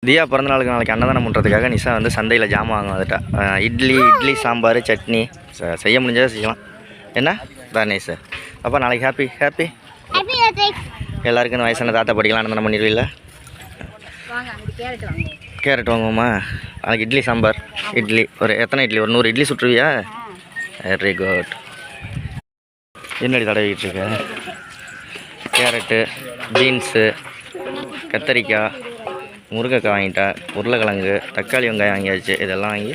தியா பிறந்தநாளுக்கு நாளைக்கு அன்னதானம் பண்ணுறதுக்காக நிஷா வந்து சந்தையில் ஜாமான் வாங்க வந்துட்டா. இட்லி சாம்பார் சட்னி செய்ய முடிஞ்சதை செய்யலாம். என்ன தானேஷ் அப்போ நாளைக்கு ஹாப்பி எல்லாருக்கும் இந்த வயசான தாத்தா படிக்கலாம் அன்னதானம் பண்ணிடுவீல்ல. கேரட் வாங்குவோமா? நாளைக்கு இட்லி சாம்பார் ஒரு எத்தனை இட்லி? ஒரு 100 இட்லி சுட்டுருவியா? Very good. என்னடி தடவிக்கிட்டு இருக்க? கேரட்டு, பீன்ஸு, கத்தரிக்காய், முருங்கைக்காய் வாங்கிட்டா, உருளைக்கிழங்கு, தக்காளி வெங்காயம் வாங்கியாச்சு. இதெல்லாம் வாங்கி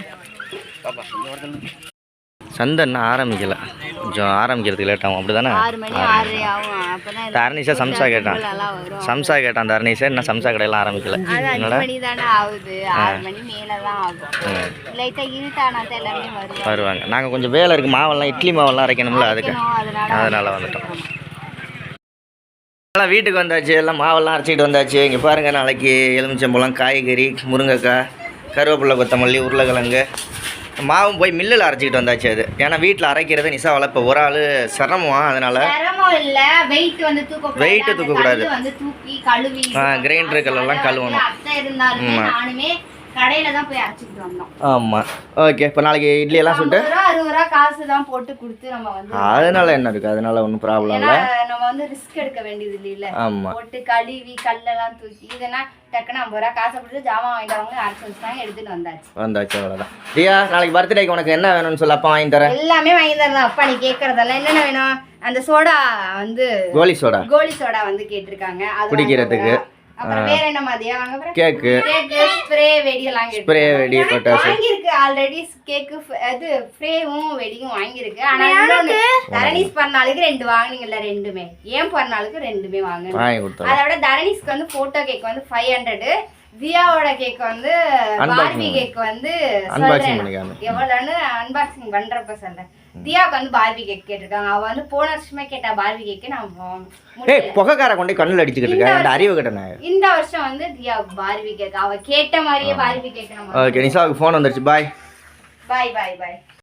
சந்தை இன்னும் ஆரம்பிக்கலை, கொஞ்சம் ஆரம்பிக்கிறதுக்கு லேட் ஆகும். அப்படி தானே? தரணீஷா சம்சா கேட்டான் தரணீஷா இன்னும் சம்சா கடையெல்லாம் ஆரம்பிக்கல. வருவாங்க. நாங்கள் கொஞ்சம் வேலை இருக்குது, மாவெல்லாம் இட்லி மாவெல்லாம் அரைக்கணும்ல, அதுக்கு அதனால் வந்துட்டோம். எல்லாம் வீட்டுக்கு வந்தாச்சு, எல்லாம் மாவெல்லாம் அரைச்சிக்கிட்டு வந்தாச்சு. இங்கே பாருங்கள், நாளைக்கு எலுமிச்சம்பழம், காய்கறி, முருங்கைக்காய், கருவேப்பிலை, கொத்தமல்லி, உருளைக்கிழங்கு, மாவும் போய் மில்லில் அரைச்சிக்கிட்டு வந்தாச்சு. அது ஏன்னா வீட்டில் அரைக்கிறது நிஷா வளர்ப்ப ஒரு ஆள் சிரமம், அதனால வெயிட்டு தூக்கக்கூடாது. கிரைண்டருக்கெல்லாம் கழுவணும். கடையில தான் போய் அரைச்சிட்டு வந்தோம். ஆமா. ஓகே, இப்போ நாளைக்கு இட்லி எல்லாம் சுட்டு 60 ரூபா காசு தான் போட்டு கொடுத்து நம்ம வந்து அதனால என்ன இருக்கு, அதனால ஒன்றும் ப்ராப்ளம் இல்லை. நம்ம வந்து ரிஸ்க் எடுக்க வேண்டியது இல்ல. ஆமா. போட்டு கழுவி கல்லெல்லாம் தூக்கி இதெல்லாம் டக்குன்னு 50 ரூபா காசை கொடுத்து ஜாமான் வாங்கிட்டு அவங்க அரைச்சி வச்சுட்டாங்க, எடுத்துட்டு வந்தாச்சு. அவ்வளோதான். தியா நாளைக்கு பர்த்டேக்கு உனக்கு என்ன வேணும்னு சொல்ல, அப்பா வாங்கி தரேன். எல்லாமே வாங்கி தரேன். அப்பா நீ கேட்கறதெல்லாம் என்னென்ன வேணும்? அந்த சோடா வந்து கோலி சோடா வந்து கேட்டிருக்காங்க, அது குடிக்கிறதுக்கு. அப்புறம் வேற என்ன மாதிரியா வாங்க? கேக்கு, ஸ்ப்ரே, வெடி பட்டாசு வாங்கிருக்கு. ஆல்ரெடி கேக்கு அது ஸ்ப்ரேவும் வெடியும் வாங்கிருக்கு. ஆனா இன்னொன்னு தரணீஸ் பிறந்தநாளுக்கு 2 வாங்குனீங்கல்ல, ரெண்டுமே ஏன் பிறந்தநாளுக்கு ரெண்டுமே வாங்க. அதோட தரணீஸ்க்கு வந்து போட்டோ கேக் வந்து 500, தியாவோட கேக் வந்து பார்பி கேக் வந்து எவ்வளோன்னு அன்பாக்சிங் பண்றப்ப சொல்றேன். தியாவுக்கு வந்து பார்பி கேக் கேட்டிருக்காங்க. அவ வந்து போன வருஷமே கேட்டா பார்பி கேக்கு. நான் புகைக்கார கொண்டு கண்ணில் அடிச்சுக்கிட்டு இருக்கேன், அறிவு கட்டண. இந்த வருஷம் வந்து தியா பார்பி கேக் அவ கேட்ட மாதிரியே பார்பி கேக். ஓகே, நிஷாவுக்கு ஃபோன் வந்துருச்சு. பாய்.